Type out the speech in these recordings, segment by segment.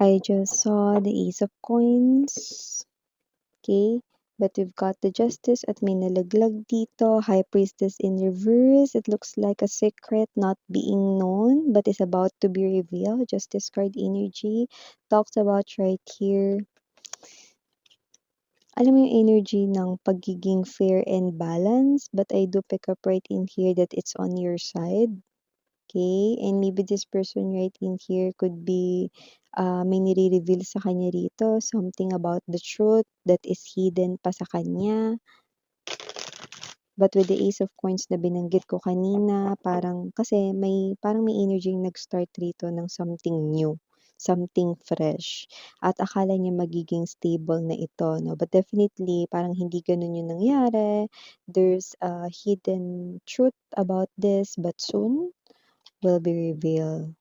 I just saw the Ace of Coins. Okay? But we've got the Justice at may nalaglag dito. High Priestess in reverse. It looks like a secret not being known but is about to be revealed. Justice card energy talks about right here. Alam mo yung energy ng pagiging fair and balanced, but I do pick up right in here that it's on your side. Okay? And maybe this person right in here could be may nire-reveal sa kanya rito, something about the truth that is hidden pa sa kanya. But with the Ace of Coins na binanggit ko kanina, kasi parang may energy nag-start rito ng something new, something fresh. At akala niya magiging stable na ito, no? But definitely, parang hindi ganun yung nangyari. There's a hidden truth about this, but soon will be revealed.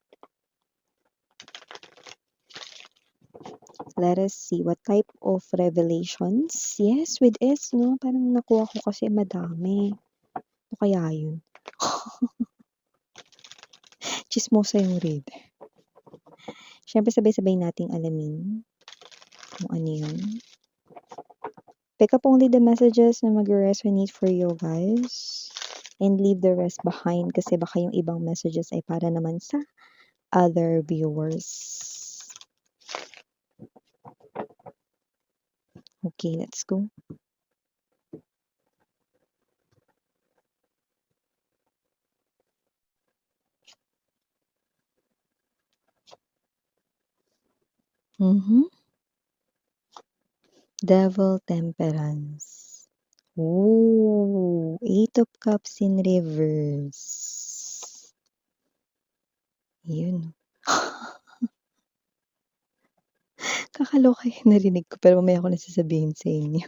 Let us see what type of revelations. Yes, with S, no? Parang nakuha ko kasi madami. Ano kaya yun? Chismosa yung read. Siyempre, sabay-sabay nating alamin kung ano yun. Pick up only the messages na mag-resonate for you guys. And leave the rest behind kasi baka yung ibang messages ay para naman sa other viewers. Okay, let's go. Devil Temperance. Oh, 8 of Cups in reverse. Yun. Kakaloka yung narinig ko pero mamaya ko na sasabihin sa inyo.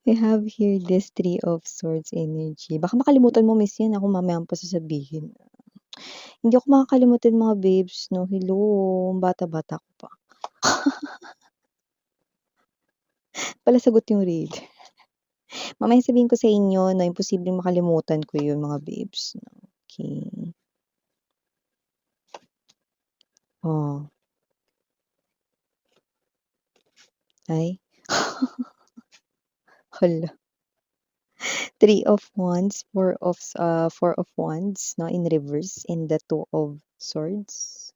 I have here this 3 of Swords energy. Baka makalimutan mo, miss, yan. Ako mamaya pa sasabihin. Hindi ako makakalimutan mga babes, no? Hello, bata-bata ko pa. Pala sagot yung read. Mamaya sabihin ko sa inyo na imposibleng makalimutan ko yun mga babes. Okay. Oh. Ay. Hala. 3 of Wands, 4 of Wands, no, in reverse, and the 2 of Swords.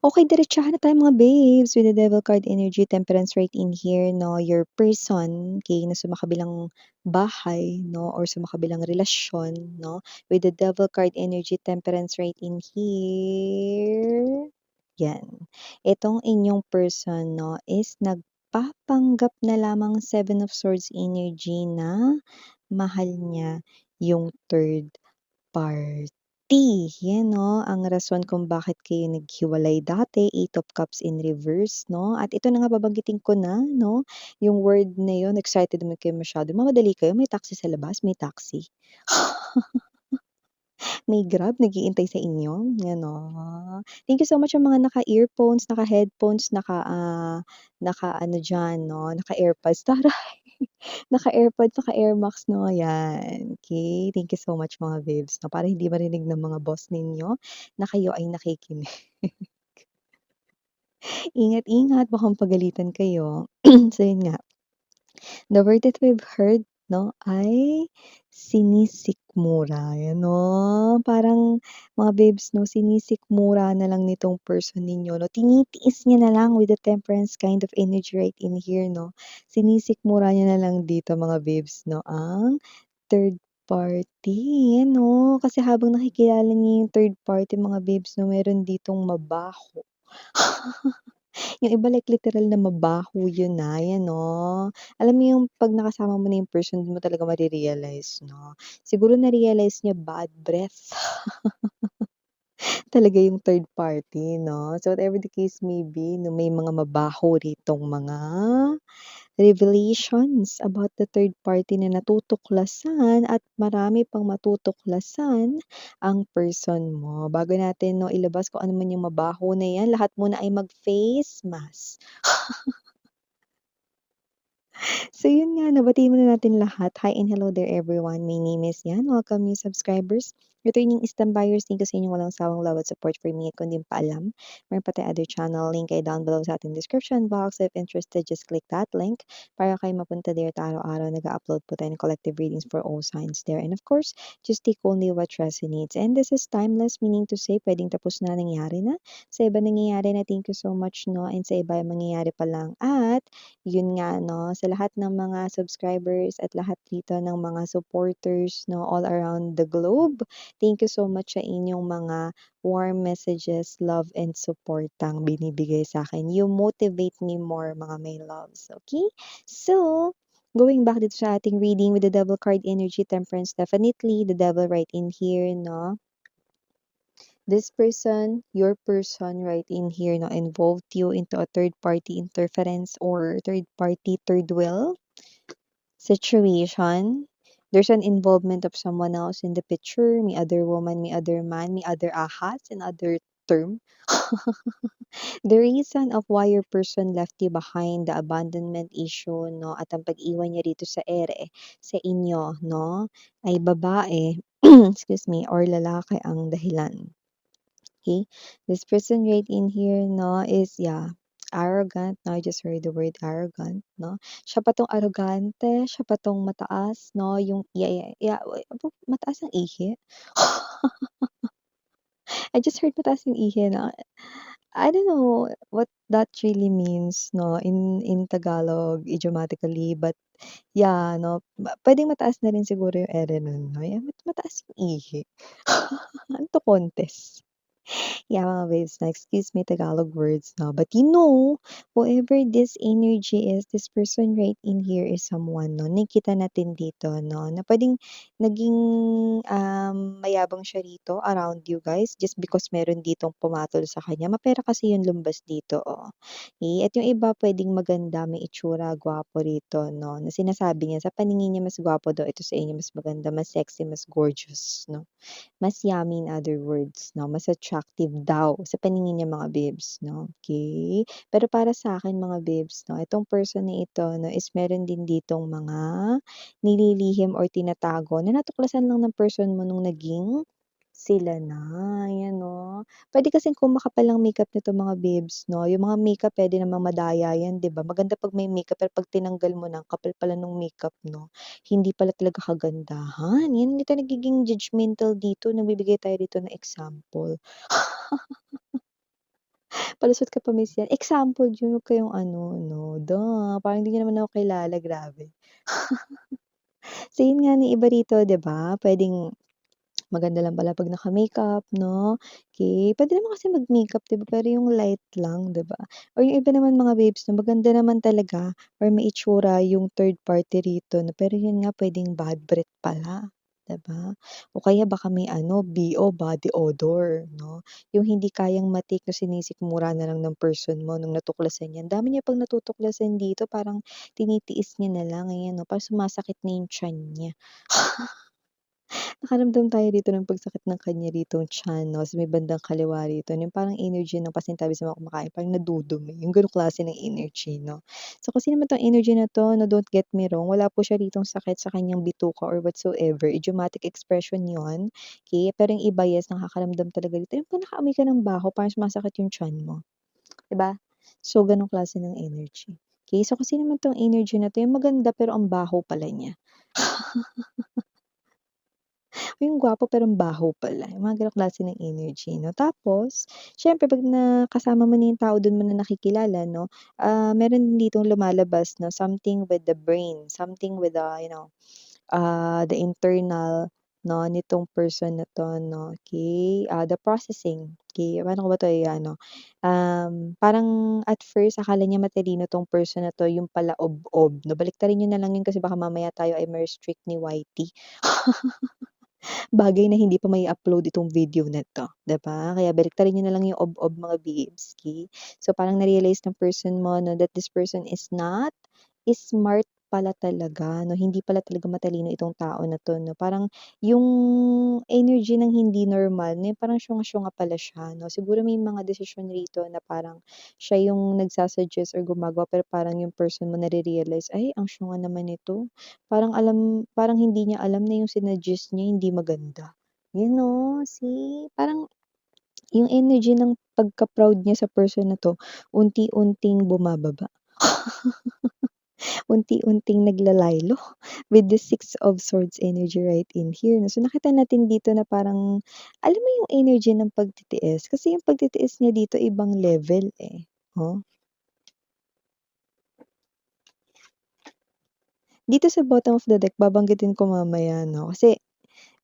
Okay, diretsahan na tayo mga babes with the Devil card energy, Temperance right in here, no, your person, okay, na sumakabilang bahay, no, or sumakabilang relasyon, no, with the Devil card energy, Temperance right in here. Yan. Itong inyong person, no, is nagpapanggap na lamang 7 of Swords energy na mahal niya yung third party. Yan, no, ang rason kung bakit kayo naghiwalay dati, 8 of Cups in reverse, no? At ito na nga babanggitin ko na, no? Yung word na yun, excited naman kayo masyado. Mamadali kayo, may taxi sa labas, may taxi. May Grab nag-iintay sa inyo, yan, oh. Thank you so much sa mga naka-earphones, naka-headphones, naka-ano diyan, no, naka-AirPods, taray! Naka-AirPods, naka-Airmax, no, yan. Okay, thank you so much mga babes, no, para hindi marinig ng mga boss ninyo na kayo ay nakikinig. Ingat-ingat, baka mapagalitan kayo. So yun nga. The word that we've heard, no, ay sinisikmura. Yan, no? Parang mga babes, no, sinisikmura na lang nitong person ninyo, no? Tinitiis niya na lang with the temperance kind of energy right in here, no? Sinisikmura niya na lang dito, mga babes, no? Ang third party, yan, no? Kasi habang nakikilala niya yung third party, mga babes, no, meron ditong mabaho. Yung iba like literal na mabaho yun na, yan 'no. Alam mo yung 'pag nakasama mo na yung person dun mo talaga mare-realize 'no. Siguro na-realize niya bad breath talaga yung third party 'no. So whatever the case may be 'no, may mga mabaho ritong mga revelations about the third party na natutuklasan at marami pang matutuklasan ang person mo. Bago natin 'no, ilabas kung ano man yung mabaho na yan, lahat muna ay mag-face mask. So yun nga, nabatiin muna natin lahat. Hi and hello there everyone. My name is Yan. Welcome new subscribers. Returning Istan buyers, thank you sa inyong walang sawang love at support for me. At kung di pa alam, meron pa tayong other channel. Link ay down below sa ating description box. If interested, just click that link para kayo mapunta there at araw-araw nag-upload po tayo ng collective readings for all signs there. And of course, just take only what resonates. And this is timeless, meaning to say, pwedeng tapos na, nangyari na. Sa iba nangyayari na, thank you so much, no? And sa iba, mangyayari pa lang. At yun nga 'no, sa lahat ng mga subscribers at lahat dito ng mga supporters 'no, all around the globe, thank you so much sa inyong mga warm messages, love and suportang binibigay sa akin. You motivate me more mga my loves, okay? So, going back dito sa ating reading with the Devil card energy, Temperance, definitely the Devil right in here 'no. This person, your person right in here na involved you into a third party interference or third party third wheel situation. There's an involvement of someone else in the picture, may other woman, may other man, may other ahas, in other term. The reason of why your person left you behind, the abandonment issue, no, at ang pag-iwan niya dito sa ere, sa inyo, no, ay babae, excuse me, or lalaki ang dahilan. Okay, this person right in here, no, is, yeah, arrogant. No, I just heard the word arrogant, no. Siya pa tong arrogante, siya pa tong mataas, no, yung, yeah, mataas ang ihi. I just heard mataas yung ihi, no. I don't know what that really means, no, in Tagalog, idiomatically, but yeah, no, pwedeng mataas na rin siguro yung ere nun, no. Yeah, mataas yung ihi. Ano 'to, contest? Yeah, mga babes, na excuse me Tagalog words, no? But you know, whoever this energy is, this person right in here is someone, no? Nakita natin dito, no? Na pwedeng naging mayabang siya rito around you guys just because meron ditong pumatol sa kanya. Mapera kasi yung lumbas dito, oh. At yung iba pwedeng maganda, may itsura, gwapo rito, no? Na sinasabi niya, sa paningin niya mas gwapo daw ito sa inyo, mas maganda, mas sexy, mas gorgeous, no? Mas yummy in other words 'no, mas attractive daw sa paningin niya mga babes 'no, okay. Pero para sa akin mga babes 'no, itong person na ito 'no is meron din ditong mga nililihim or tinatago na natuklasan lang ng person mo nung naging sila na, ayan 'no. Puwede kasing kung makapal ang makeup nito mga babes 'no, yung mga makeup puwede namang madaya yan 'di ba? Maganda 'pag may makeup pero 'pag tinanggal mo na, ang kapal pala nung makeup 'no, hindi pala talaga kagandahan. Yan, hindi tayo nagiging judgmental dito, nagbibigay tayo dito ng example. Palusot ka pa miss yan, example yun, huwag kayong ano 'no, parang hindi niyo naman ako kilala, grabe. So yun nga, yung iba rito 'di ba, puwedeng maganda lang pala 'pag naka-makeup 'no, okey. Puwede naman kasi mag-makeup 'di ba, pero yung light lang 'di ba? Or yung iba naman mga babes na maganda naman talaga or may itsura yung third party rito 'no, pero yun nga puwedeng bad breath pala, 'di ba? O kaya baka may ano, BO, body odor 'no, yung hindi kayang matik na sinisikmura na lang ng person mo nung natuklasan niya. Ang dami niya 'pag natutuklasan dito parang tinitiis niya na lang, ayan 'no, parang sumasakit na yung tiyan niya. Nakaramdam tayo dito ng pagsakit ng kanya ritong tiyan 'no, sa may bandang kaliwa rito, yung parang energy ng pasintabi sa mga kumakain parang nadudumi, yung gano'ng klase ng energy 'no. So kasi naman 'tong energy na 'to no, don't get me wrong, wala po siya ritong sakit sa kanyang bituka or whatsoever, idiomatic expression 'yun, okey. Pero yung iba, yes, nakakaramdam talaga dito, yung 'pag nakaamoy ka ng baho parang sumasakit yung tiyan mo, 'di ba? So gano'ng klase ng energy, okey. So kasi naman 'tong energy na 'to, yung maganda pero ang baho pala niya. Yung gwapo pero ang baho pala, yung mga gano'ng klase ng energy 'no. Tapos siyempre 'pag nakasama mo na yung tao dun mo na nakikilala 'no, meron din ditong lumalabas 'no, something with the brain, something with the, the internal 'no, nitong person na 'to 'no, okey, the processing, okey. Paano ko ba 'to i-ano, parang at first akala niya matalino 'tong person na 'to, yung pala ob-ob 'no. Baliktarin niyo na lang yun kasi baka mamaya tayo ay ma-restrict ni YT. Bagay na hindi pa mai-upload itong video na 'to, 'di ba? Kaya baliktarin niyo na lang yung ob-ob mga babes, okey? So, parang na-realize ng person mo 'no, that this person is not smart pala talaga 'no, hindi pala talaga matalino itong tao na 'to 'no. Parang yung energy ng hindi normal na yung parang syunga-syunga pala siya 'no. Siguro may mga desisyon rito na parang siya yung or gumagawa pero parang yung person mo nare-realize, "Ay ang syunga naman nito." Parang hindi niya alam na yung sinuggest niya hindi maganda. Yun 'no, see? Parang yung energy ng pagka-proud niya sa person na 'to unti-unting bumababa. Unti-unting naglalaylo with the Six of Swords energy right in here 'no. So, nakita natin dito na parang alam mo yung energy ng pagtitiis, kasi yung pagtitiis niya dito ibang level, eh, oh. Dito sa bottom of the deck babanggitin ko mamaya 'no, kasi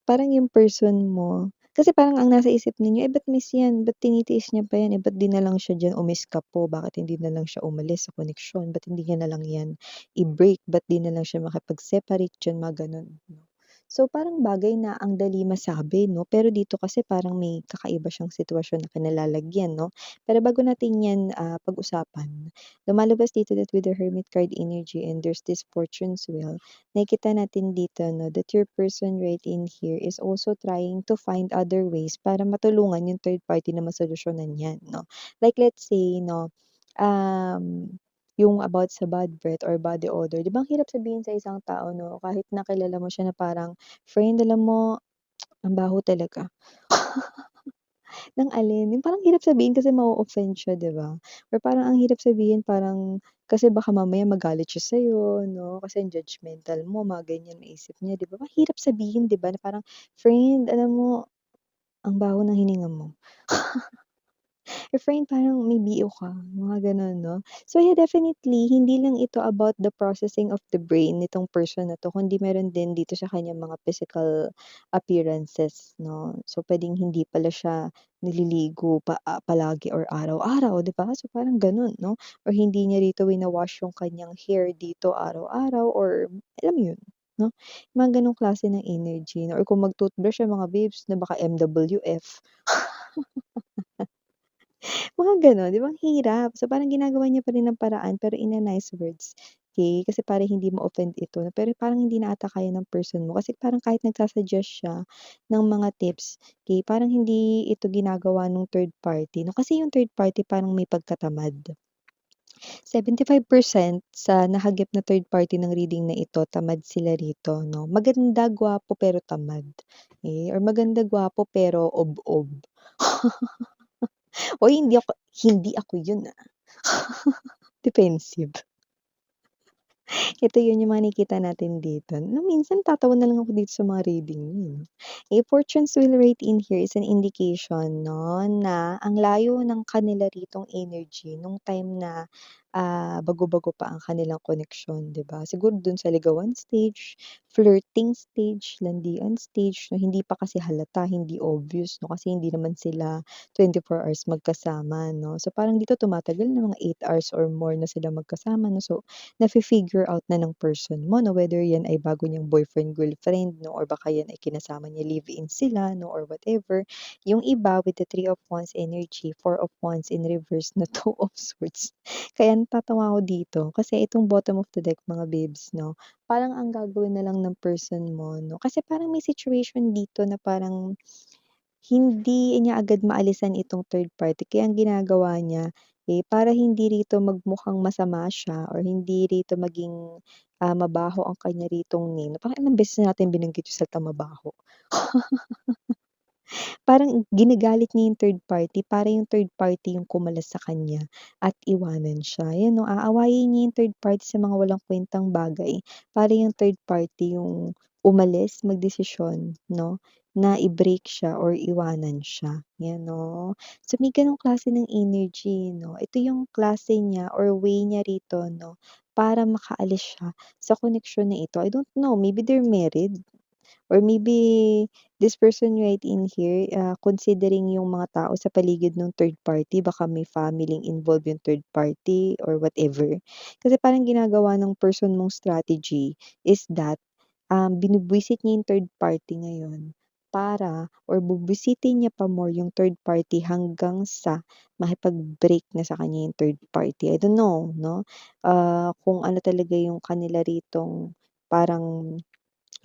parang yung person mo kasi parang ang nasa isip ninyo, eh, ba't miss 'yan, ba't tinitiis niya pa 'yan, eh, ba't 'di na lang siya diyan umiskapo, bakit hindi na lang siya umalis sa koneksyon, ba't hindi niya na lang 'yan i-break, ba't 'di na lang siya makipag-separate diyan, mga gano'n 'no. So, parang bagay na ang dali masabi 'no, pero dito kasi parang may kakaiba siyang sitwasyon na kinalalagyan 'no. Pero bago natin 'yan, pag-usapan, lumalabas dito that with the Hermit card energy and there's this Fortune's Wheel, nakikita natin dito 'no, that your person right in here is also trying to find other ways para matulungan yung third party na masolusyonan 'yan 'no. Like let's say 'no, um, yung about sa bad breath or body odor, 'di ba ang hirap sabihin sa isang tao 'no, kahit na kilala mo siya na parang, "Friend alam mo, ang baho talaga." Ng alin? Yung parang hirap sabihin kasi ma-o-offend siya, 'di ba? Or parang ang hirap sabihin parang kasi baka mamaya magalit siya sa'yo 'no, kasi ang judgemental mo, mga ganyan maisip niya, 'di ba? Mahirap sabihin, 'di ba, na parang, "Friend, alam mo, ang baho ng hininga mo." Refrain parang may BO ka, mga gano'n 'no. So yeah, definitely hindi lang ito about the processing of the brain nitong person na 'to, kundi meron din dito sa kanyang mga physical appearances 'no. So puwedeng hindi pala siya nililigo palagi or araw-araw, 'di ba? So parang gano'n 'no, or hindi niya rito wina-wash yung kanyang hair dito araw-araw or alam mo 'yun 'no, mga gano'ng klase ng energy or kung mag-toothbrush siya mga babes na baka MWF. Mga gano'n, 'di ba ang hirap. So, parang ginagawa niya pa rin ng paraan pero in a nice words, okey? Kasi para hindi ma-offend ito, pero parang hindi na ata kaya ng person mo kasi parang kahit nagsa-suggest siya ng mga tips, okey, parang hindi ito ginagawa nung third party 'no, kasi yung third party parang may pagkatamad. 75% sa nahagip na third party ng reading na ito, tamad sila rito 'no. Maganda, gwapo, pero tamad, eh, or maganda, gwapo, pero ob-ob. Uy, hindi ako yun, defensive. Ito yun yung mga nakikita natin dito. No, minsan tatawa na lang ako dito sa mga reading niyo, eh. A fortune's wheel right in here is an indication 'no, na ang layo ng kanila ritong energy nung time na, bago-bago pa ang kanilang koneksyon, 'di ba? Siguro dun sa ligawan stage, flirting stage, landian stage 'no, hindi pa kasi halata, hindi obvious 'no, kasi hindi naman sila 24 hours magkasama 'no. So, parang dito tumatagal na mga 8 hours or more na sila magkasama 'no. So, nafi-figure out na ng person mo na whether yan ay bago niyang boyfriend, girlfriend 'no, or baka yan ay kinasama niya live-in sila 'no, or whatever. Yung iba with the Three of Wands energy, Four of Wands in reverse na Two of Swords. Kaya natatawa ako dito kasi itong bottom of the deck mga babes 'no, parang ang gagawin na lang ng person mo 'no, kasi parang may situation dito na parang hindi niya agad maalisan itong third party kaya ang ginagawa niya, eh, para hindi rito magmukhang masama siya or hindi rito maging, mabaho ang kanya ritong name. Parang ilang beses na natin binanggit yung salitang mabaho. Parang ginagalit niya yung third party para yung third party yung kumalas sa kanya at iwanan siya. Yan 'no, aawayin niya yung third party sa mga walang kuwentang bagay para yung third party yung umalis, magdesisyon 'no, na i-break siya or iwanan siya, yan 'no. So may gano'ng klase ng energy 'no, ito yung klase niya or way niya rito 'no, para makaalis siya sa koneksyon na ito. I don't know, maybe they're married. Or maybe this person right in here, considering yung mga tao sa paligid ng third party baka may family involved yung third party or whatever. Kasi parang ginagawa ng person mong strategy is that, binubwisit niya yung third party ngayon para or bubwisitin niya pa more yung third party hanggang sa makipag-break na sa kanya yung third party. I don't know 'no, kung ano talaga yung kanila ritong parang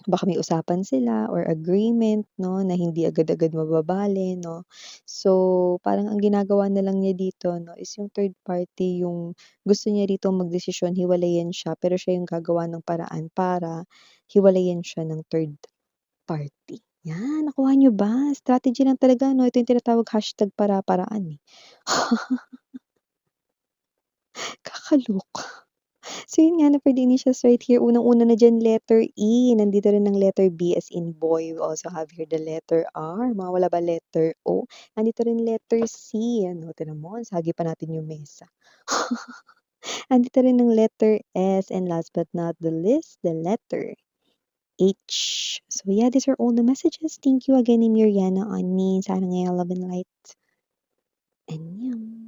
baka may usapan sila or agreement 'no, na hindi agad-agad mababale 'no. So, parang ang ginagawa na lang niya dito 'no, is yung third party yung gusto niya rito magdesisyon, hiwalayan siya, pero siya yung gagawa ng paraan para hiwalayan siya ng third party. 'Yan, nakuha niyo ba? Strategy lang talaga 'no, ito yung tinatawag #para-paraan, eh. Kakaloka. So yun nga 'no, for the initials right here, unang-una na diyan letter E, nandito rin ang letter B as in boy. We also have here the letter R, mawawala ba letter O, nandito rin letter C, ano, tignan mo nasagi pa natin yung mesa. Andito rin ang letter S, and last but not the least, the letter H. So yeah, these are all the messages. Thank you again, Miriana, on me. Sana ngayong love and light. Annyeong.